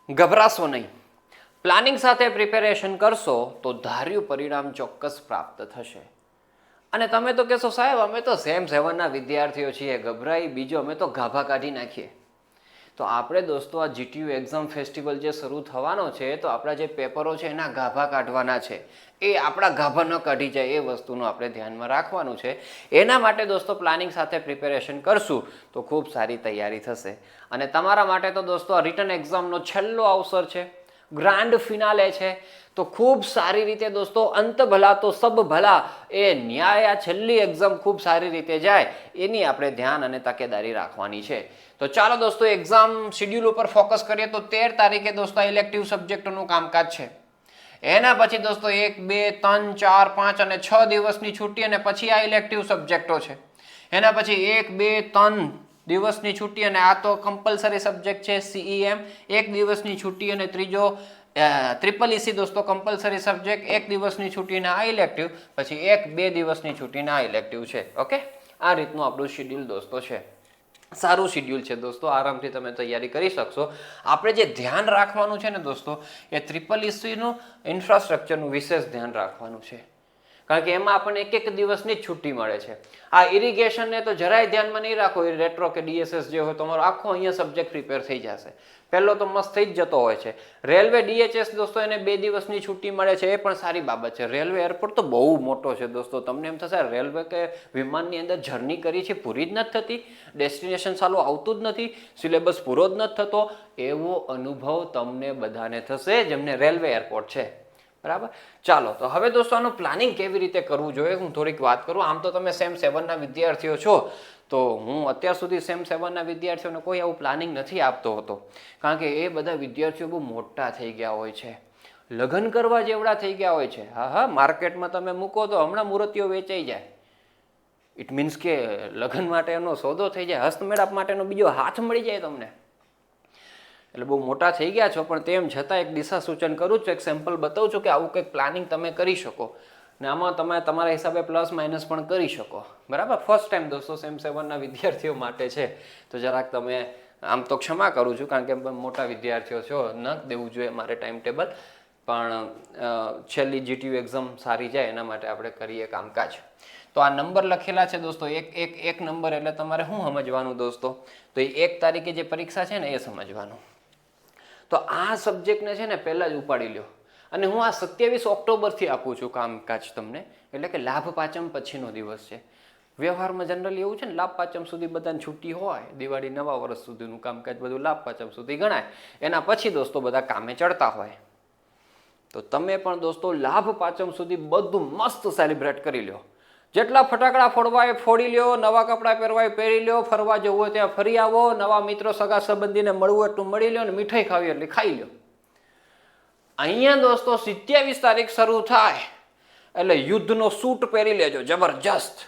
ગભરાશો નહીં. પ્લાનિંગ સાથે પ્રિપેરેશન કરશો તો ધાર્યું પરિણામ ચોક્કસ પ્રાપ્ત થશે. અને તમે તો કહેશો સાહેબ અમે તો સેમ સેવનના વિદ્યાર્થીઓ છીએ, ગભરાઈ બીજો અમે તો ગાભા કાઢી નાખીએ. તો આપણે દોસ્તો આ જીટીયુ એક્ઝામ ફેસ્ટિવલ જે શરૂ થવાનો છે તો આપણા જે પેપરો છે એના ગાભા કાઢવાના છે. એ આપણા ગાભા ન કાઢી જાય એ વસ્તુનું આપણે ધ્યાનમાં રાખવાનું છે. એના માટે દોસ્તો પ્લાનિંગ સાથે પ્રિપેરેશન કરશું તો ખૂબ સારી તૈયારી થશે. અને તમારા માટે તો દોસ્તો આ રિટન એક્ઝામનો છેલ્લો અવસર છે, ગ્રાન્ડ ફિનાલે છે. તો ખૂબ સારી રીતે દોસ્તો અંત ભલા તો સબ ભલા એ ન્યાય આ છેલ્લી એક્ઝામ ખૂબ સારી રીતે જાય એની આપણે ધ્યાન અને તકેદારી રાખવાની છે. તો ચાલો દોસ્તો એક્ઝામ શેડ્યુલ ઉપર ફોકસ કરીએ. તો 13 તારીખે દોસ્તો ઇલેક્ટિવ સબ્જેક્ટનું કામકાજ છે. એના પછી દોસ્તો 1, 2, 3, 4, 5 અને 6 દિવસની છૂટી અને પછી આ ઇલેક્ટિવ સબ્જેક્ટો છે. એના પછી 1, 2, 3 દિવસની છૂટી અને આ તો કમ્પલસરી સબ્જેક્ટ છે CEM. 1 દિવસની છૂટી અને ત્રીજો ટ્રિપલ EC દોસ્તો કમ્પલસરી સબ્જેક્ટ. 1 દિવસની છૂટીને આ ઇલેક્ટિવ, પછી 1-2 દિવસની છૂટીને આ ઇલેક્ટિવ છે. ઓકે, આ રીતનું આપણું શેડ્યુલ દોસ્તો છે. સારું શેડ્યુલ છે દોસ્તો, આરામથી તમે તૈયારી કરી શકશો. આપણે જે ધ્યાન રાખવાનું છે ને દોસ્તો એ ટ્રિપલ ECનું ઇન્ફ્રાસ્ટ્રક્ચરનું વિશેષ ધ્યાન રાખવાનું છે. કારણ કે એમાં આપણને એક દિવસની જ છૂટી મળે છે. આ ઇરિગેશનને તો જરાય ધ્યાનમાં નહીં રાખો. એ રેટ્રો કે DSS જે હોય તમારો આખો અહીંયા સબ્જેક્ટ પ્રિપેર થઈ જશે. પહેલો તો મસ્ત થઈ જ જતો હોય છે. રેલવે DHS દોસ્તો એને 2 દિવસની છૂટી મળે છે, એ પણ સારી બાબત છે. રેલવે એરપોર્ટ તો બહુ મોટો છે દોસ્તો. તમને એમ થશે રેલવે કે વિમાનની અંદર જર્ની કરી છે પૂરી જ નથી થતી, ડેસ્ટિનેશન સાલું આવતું જ નથી, સિલેબસ પૂરો જ નથી થતો, એવો અનુભવ તમને બધાને થશે જેમને રેલવે એરપોર્ટ છે. બરાબર, ચાલો તો હવે દોસ્તો આનું પ્લાનિંગ કેવી રીતે કરવું જોઈએ હું થોડીક વાત કરું. આમ તો તમે સેમ 7ના વિદ્યાર્થીઓ છો, તો હું અત્યાર સુધી સેમ 7ના વિદ્યાર્થીઓને કોઈ આવું પ્લાનિંગ નથી આપતો હતો. કારણ કે એ બધા વિદ્યાર્થીઓ બહુ મોટા થઈ ગયા હોય છે, લગ્ન કરવા જેવડા થઈ ગયા હોય છે. હા, માર્કેટમાં તમે મૂકો તો હમણાં મૂર્તિઓ વેચાઈ જાય. ઇટ મીન્સ કે લગ્ન માટે એનો સોદો થઈ જાય, હસ્તમેળાપ માટેનો બીજો હાથ મળી જાય તમને. એટલે બહુ મોટા થઈ ગયા છો, પણ તેમ છતાં એક દિશા સૂચન કરું છું, એક સેમ્પલ બતાવું છું કે આવું કંઈક પ્લાનિંગ તમે કરી શકો ને આમાં તમે તમારા હિસાબે પ્લસ માઇનસ પણ કરી શકો. બરાબર, ફર્સ્ટ ટાઈમ દોસ્તો સેમ 7ના વિદ્યાર્થીઓ માટે છે, તો જરાક તમે આમ તો ક્ષમા કરું છું કારણ કે મોટા વિદ્યાર્થીઓ છો, ન દેવું જોઈએ મારે ટાઈમ ટેબલ, પણ છેલ્લી જીટીયુ એક્ઝામ સારી જાય એના માટે આપણે કરીએ કામકાજ. તો આ નંબર લખેલા છે દોસ્તો, એક નંબર એટલે તમારે શું સમજવાનું દોસ્તો, તો એ 1 તારીખે જે પરીક્ષા છે ને એ સમજવાનું. તો આ સબ્જેક્ટને છે ને પહેલાં જ ઉપાડી લ્યો. અને હું આ 27 ઓક્ટોબરથી આપું છું કામકાજ તમને, એટલે કે લાભ પાંચમ પછીનો દિવસ છે. વ્યવહારમાં જનરલી એવું છે ને લાભ પાંચમ સુધી બધાને છૂટી હોય, દિવાળી નવા વર્ષ સુધીનું કામકાજ બધું લાભ પાંચમ સુધી ગણાય. એના પછી દોસ્તો બધા કામે ચડતા હોય. તો તમે પણ દોસ્તો લાભ પાંચમ સુધી બધું મસ્ત સેલિબ્રેટ કરી લો. જેટલા ફટાકડા ફોડવા એ ફોડી લ્યો, નવા કપડાં પહેરવા એ પહેરી લ્યો, ફરવા જવું હોય ત્યાં ફરી આવો, નવા મિત્રો સગા સંબંધીને મળવું એટલું મળી લ્યો, ને મીઠાઈ ખાવી એટલે ખાઈ લ્યો. અહીંયા દોસ્તો 27 તારીખ શરૂ થાય એટલે યુદ્ધનો સૂટ પહેરી લેજો જબરજસ્ત,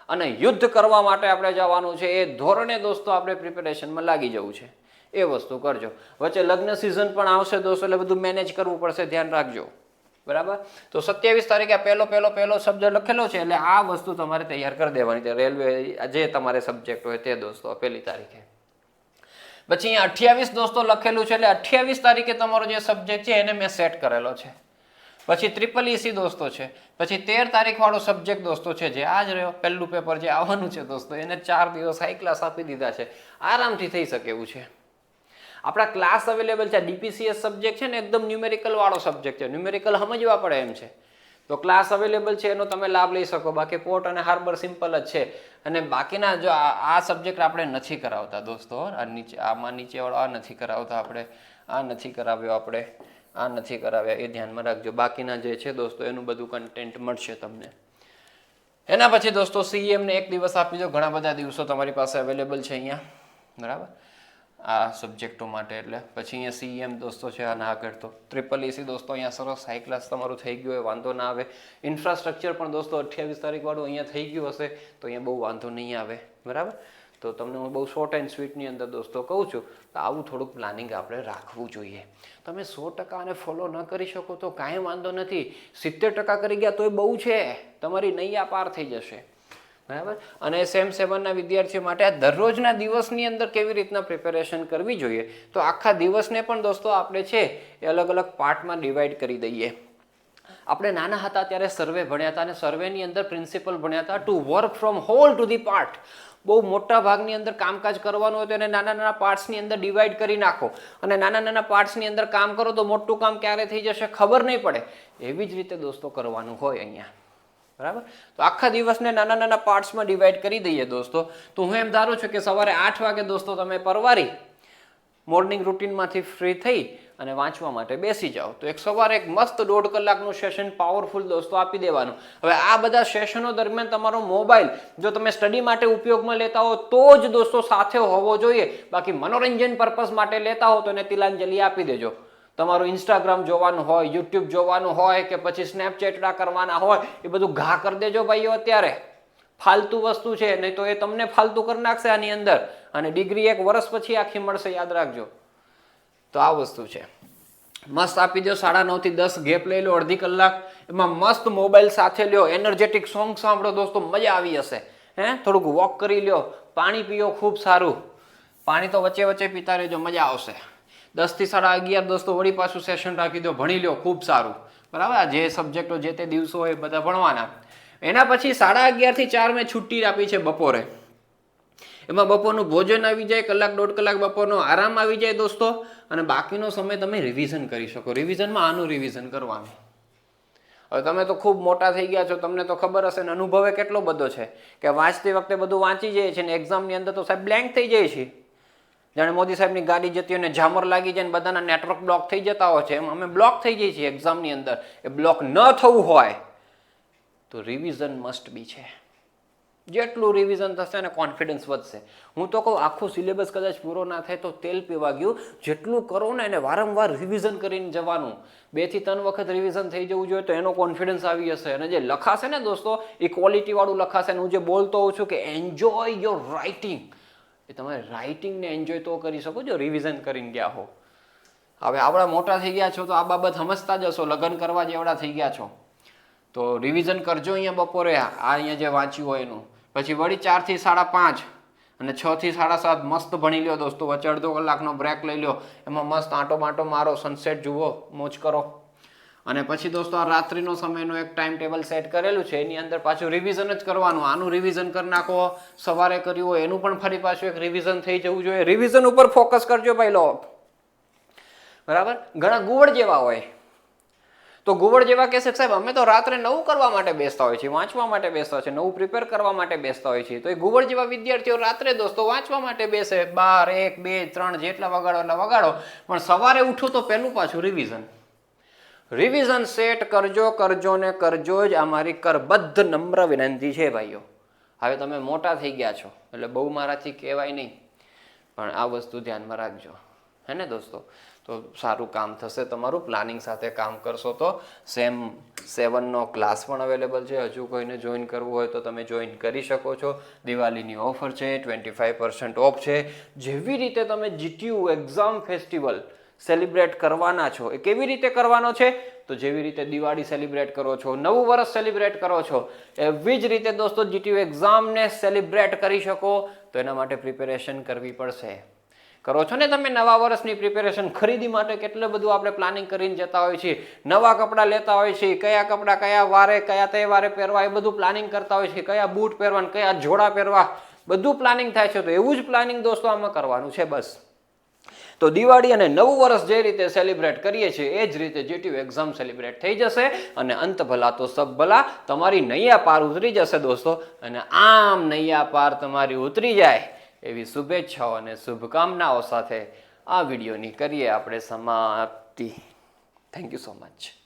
અને યુદ્ધ કરવા માટે આપણે જવાનું છે. એ ધોરણે દોસ્તો આપણે પ્રિપેરેશનમાં લાગી જવું છે. એ વસ્તુ કરજો. વચ્ચે લગ્ન સિઝન પણ આવશે દોસ્તો, એટલે બધું મેનેજ કરવું પડશે, ધ્યાન રાખજો. બરાબર, તો 27 તારીખે પહેલો શબ્દ લખેલો છે, એટલે આ વસ્તુ તમારે તૈયાર કરી દેવાની છે. રેલવે જે તમારે સબ્જેક્ટ હોય તે દોસ્તો 1 તારીખે. પછી અહીંયા 28 દોસ્તો લખેલું છે, એટલે 28 તારીખે તમારો જે સબ્જેક્ટ છે એને મેં સેટ કરેલો છે. પછી ટ્રિપલ EC દોસ્તો છે. પછી 13 તારીખ વાળો સબ્જેક્ટ દોસ્તો છે, જે આજ રહ્યો પહેલું પેપર જે આવવાનું છે દોસ્તો, એને 4 દિવસ હાઈ ક્લાસ આપી દીધા છે, આરામથી થઈ શકે એવું છે. આપણા ક્લાસ અવેલેબલ છે. DPCS સબ્જેક્ટ છે ને એકદમ ન્યુમેરિકલ વાળો સબ્જેક્ટ છે, ન્યુમેરિકલ સમજવા પડે એમ છે, તો ક્લાસ અવેલેબલ છે, એનો તમે લાભ લઈ શકો. બાકી પોર્ટ અને હાર્બર સિમ્પલ જ છે. અને બાકીના જો આ સબ્જેક્ટ આપણે નથી કરાવતા દોસ્તો, આમાં નીચેવાળો આ નથી કરાવતા આપણે, આ નથી કરાવ્યો આપણે, આ નથી કરાવ્યા, એ ધ્યાનમાં રાખજો. બાકીના જે છે દોસ્તો એનું બધું કન્ટેન્ટ મળશે તમને. એના પછી દોસ્તો CEM ને 1 દિવસ આપી દો. ઘણા બધા દિવસો તમારી પાસે અવેલેબલ છે અહીંયા. બરાબર, આ સબ્જેક્ટો માટે. એટલે પછી અહીંયા CEM દોસ્તો છે, અને આગળ તો ટ્રિપલ EC દોસ્તો અહીંયા સરસ હાઈ ક્લાસ તમારું થઈ ગયું હોય, વાંધો ના આવે. ઇન્ફ્રાસ્ટ્રક્ચર પણ દોસ્તો 28 તારીખ વાળું અહીંયા થઈ ગયું હશે, તો અહીંયા બહુ વાંધો નહીં આવે. બરાબર, તો તમને હું બહુ શોર્ટ એન્ડ સ્વીટની અંદર દોસ્તો કહું છું, તો આવું થોડુંક પ્લાનિંગ આપણે રાખવું જોઈએ. તમે 100% આને ફોલો ન કરી શકો તો કાંઈ વાંધો નથી, 70% કરી ગયા તોય બહુ છે, તમારી નૈયા પાર થઈ જશે. બરાબર. અને સેમ 7ના વિદ્યાર્થીઓ માટે આ દરરોજના દિવસની અંદર કેવી રીતના પ્રિપેરેશન કરવી જોઈએ, તો આખા દિવસને પણ દોસ્તો આપણે છે એ અલગ અલગ પાર્ટમાં ડિવાઈડ કરી દઈએ. આપણે નાના હતા ત્યારે સર્વે ભણ્યા હતા અને સર્વેની અંદર પ્રિન્સિપલ ભણ્યા હતા to work from whole to the part. બહુ મોટા ભાગની અંદર કામકાજ કરવાનું હોય તો એને નાના નાના પાર્ટ્સની અંદર ડિવાઈડ કરી નાખો અને નાના નાના પાર્ટ્સની અંદર કામ કરો તો મોટું કામ ક્યારે થઈ જશે ખબર નહીં પડે. એવી જ રીતે દોસ્તો કરવાનું હોય અહીંયા. બરાબર. તો આખા દિવસને નાના નાના પાર્ટ્સમાં ડિવાઈડ કરી દઈએ દોસ્તો. તો હું એમ ધારું છું કે સવારે 8 વાગે દોસ્તો તમે પરવારી મોર્નિંગ રૂટીનમાંથી ફ્રી થઈ અને વાંચવા માટે બેસી જાઓ. તો સવારે એક મસ્ત 1.5 કલાકનું સેશન પાવરફુલ દોસ્તો આપી દેવાનું. હવે આ બધા સેશનો દરમિયાન તમારો મોબાઈલ જો તમે સ્ટડી માટે ઉપયોગમાં લેતા હો તો જ દોસ્તો સાથે હોવો જોઈએ. બાકી મનોરંજન પર્પઝ માટે લેતા હો તો એને તિલાંજલિ આપી દેજો. તમારું ઇન્સ્ટાગ્રામ જોવાનું હોય, યુટ્યુબ જોવાનું હોય કે પછી સ્નેપચેટડા કરવાના હોય, એ બધું ઘા કરી દેજો ભાઈઓ. અત્યારે ફાલતુ વસ્તુ છે, નહીં તો એ તમને ફાલતુ કરી નાખશે આની અંદર અને ડિગ્રી 1 વર્ષ પછી આખી મળશે, યાદ રાખજો. તો આ વસ્તુ છે. મસ્ત આપી દો. 9:30 થી 10 ગેપ લઈ લો, અડધી કલાક. એમાં મસ્ત મોબાઈલ સાથે લ્યો, એનર્જેટિક સોંગ સાંભળો દોસ્તો, મજા આવી હશે. થોડુંક વોક કરી લ્યો, પાણી પીઓ ખૂબ સારું. પાણી તો વચ્ચે વચ્ચે પીતા રહેજો, મજા આવશે. 10 થી 11:30 દોસ્તો વળી પાછું સેશન રાખી દો, ભણી લ્યો ખૂબ સારું. બરાબર. આ જે સબ્જેક્ટો જે તે દિવસો હોય બધા ભણવાના. એના પછી 11:30 થી 4 મેં છુટ્ટી આપી છે બપોરે. એમાં બપોરનું ભોજન આવી જાય, 1-1.5 કલાક બપોરનો આરામ આવી જાય દોસ્તો. અને બાકીનો સમય તમે રિવિઝન કરી શકો. રિવિઝનમાં આનું રિવિઝન કરવાનું. હવે તમે તો ખૂબ મોટા થઈ ગયા છો, તમને તો ખબર હશે ને અનુભવે કેટલો બધો છે કે વાંચતી વખતે બધું વાંચી જાય છે ને એક્ઝામની અંદર તો સાહેબ બ્લેન્ક થઈ જાય છે. જાણે મોદી સાહેબની ગાડી જતી હોય ને ઝામર લાગી જાય ને બધાના નેટવર્ક બ્લોક થઈ જતા હોય છે, એમ અમે બ્લોક થઈ જઈએ છીએ એક્ઝામની અંદર. એ બ્લોક ન થવું હોય તો રિવિઝન મસ્ટ બી છે. જેટલું રિવિઝન થશે ને કોન્ફિડન્સ વધશે. હું તો કહું આખું સિલેબસ કદાચ પૂરો ના થાય તો તેલ પીવા ગયું. જેટલું કરો ને એને વારંવાર રિવિઝન કરીને જવાનું. 2 થી 3 વખત રિવિઝન થઈ જવું જોઈએ તો એનો કોન્ફિડન્સ આવી જશે. અને જે લખાશે ને દોસ્તો એ ક્વોલિટી વાળું લખાશે. હું જે બોલતો હોઉં છું કે એન્જોય યોર રાઇટિંગ, એ તમે રાઇટિંગને એન્જોય તો કરી શકો જો રિવિઝન કરીને ગયા હો. હવે આવડા મોટા થઈ ગયા છો તો આ બાબત સમજતા જ હશો. લગ્ન કરવા જેવડા થઈ ગયા છો તો રિવિઝન કરજો અહીંયા બપોરે. આ અહીંયા જે વાંચ્યું હોય એનું. પછી વળી 4 થી 5:30 અને 6 થી 7:30 મસ્ત ભણી લ્યો દોસ્તો. વચ્ચે અડધો કલાકનો બ્રેક લઈ લો, એમાં મસ્ત આંટો માટો મારો, સનસેટ જુઓ, મોજ કરો. અને પછી દોસ્તો આ રાત્રિનો સમયનો એક ટાઈમ ટેબલ સેટ કરેલું છે, એની અંદર પાછું રિવિઝન જ કરવાનું. આનું રિવિઝન કરી નાખો, સવારે કર્યું હોય એનું પણ ફરી પાછું એક રિવિઝન થઈ જવું જોઈએ. રિવિઝન ઉપર ફોકસ કરજો ભાઈ લો. બરાબર. ઘણા ગુવડ જેવા હોય તો ગુવડ જેવા કહેશે સાહેબ અમે તો રાત્રે નવું કરવા માટે બેસતા હોય છે, વાંચવા માટે બેસતા હોય છે, નવું પ્રિપેર કરવા માટે બેસતા હોય છે. તો એ ગુવડ જેવા વિદ્યાર્થીઓ રાત્રે દોસ્તો વાંચવા માટે બેસે. 12, 1, 2, 3 જેટલા વગાડો એટલા વગાડો, પણ સવારે ઉઠો તો પહેલું પાછું રિવિઝન સેટ કરજો ને કરજો જ. આ મારી કરબદ્ધ નમ્ર વિનંતી છે ભાઈઓ. હવે તમે મોટા થઈ ગયા છો એટલે બહુ મારાથી કહેવાય નહીં, પણ આ વસ્તુ ધ્યાનમાં રાખજો. હે ને દોસ્તો? તો સારું કામ થશે તમારું. પ્લાનિંગ સાથે કામ કરશો તો સેમ 7નો ક્લાસ પણ અવેલેબલ છે. હજુ કોઈને જોઈન કરવું હોય તો તમે જોઈન કરી શકો છો. દિવાળીની ઓફર છે, 25% ઓફ છે. જેવી રીતે તમે GTU એક્ઝામ ફેસ્ટિવલ સેલિબ્રેટ કરવાના છો, એ કેવી રીતે કરવાનો છે? તો જેવી રીતે દિવાળી સેલિબ્રેટ કરો છો, નવું વર્ષ સેલિબ્રેટ કરો છો, એવી જ રીતે દોસ્તો GTU એક્ઝામને સેલિબ્રેટ કરી શકો તો એના માટે પ્રિપેરેશન કરવી પડશે. કરો છો ને તમે નવા વર્ષની પ્રિપેરેશન? ખરીદી માટે કેટલું બધું આપણે પ્લાનિંગ કરીને જતા હોય છીએ. નવા કપડાં લેતા હોય છે, કયા કપડાં કયા વારે કયા તહેવારે પહેરવા એ બધું પ્લાનિંગ કરતા હોય છે. કયા બૂટ પહેરવા, કયા જોડા પહેરવા, બધું પ્લાનિંગ થાય છે. તો એવું જ પ્લાનિંગ દોસ્તો આમાં કરવાનું છે બસ. તો દિવાળી અને નવું વર્ષ જે રીતે સેલિબ્રેટ કરીએ છીએ એ જ રીતે GTU એક્ઝામ સેલિબ્રેટ થઈ જશે અને અંત ભલા તો સબ ભલા. તમારી નૈયા પાર ઉતરી જશે દોસ્તો. અને આમ નૈયા પાર તમારી ઉતરી જાય એવી શુભેચ્છાઓ અને શુભકામનાઓ સાથે આ વિડીયોની કરીએ આપણે સમાપ્તિ. Thank you so much.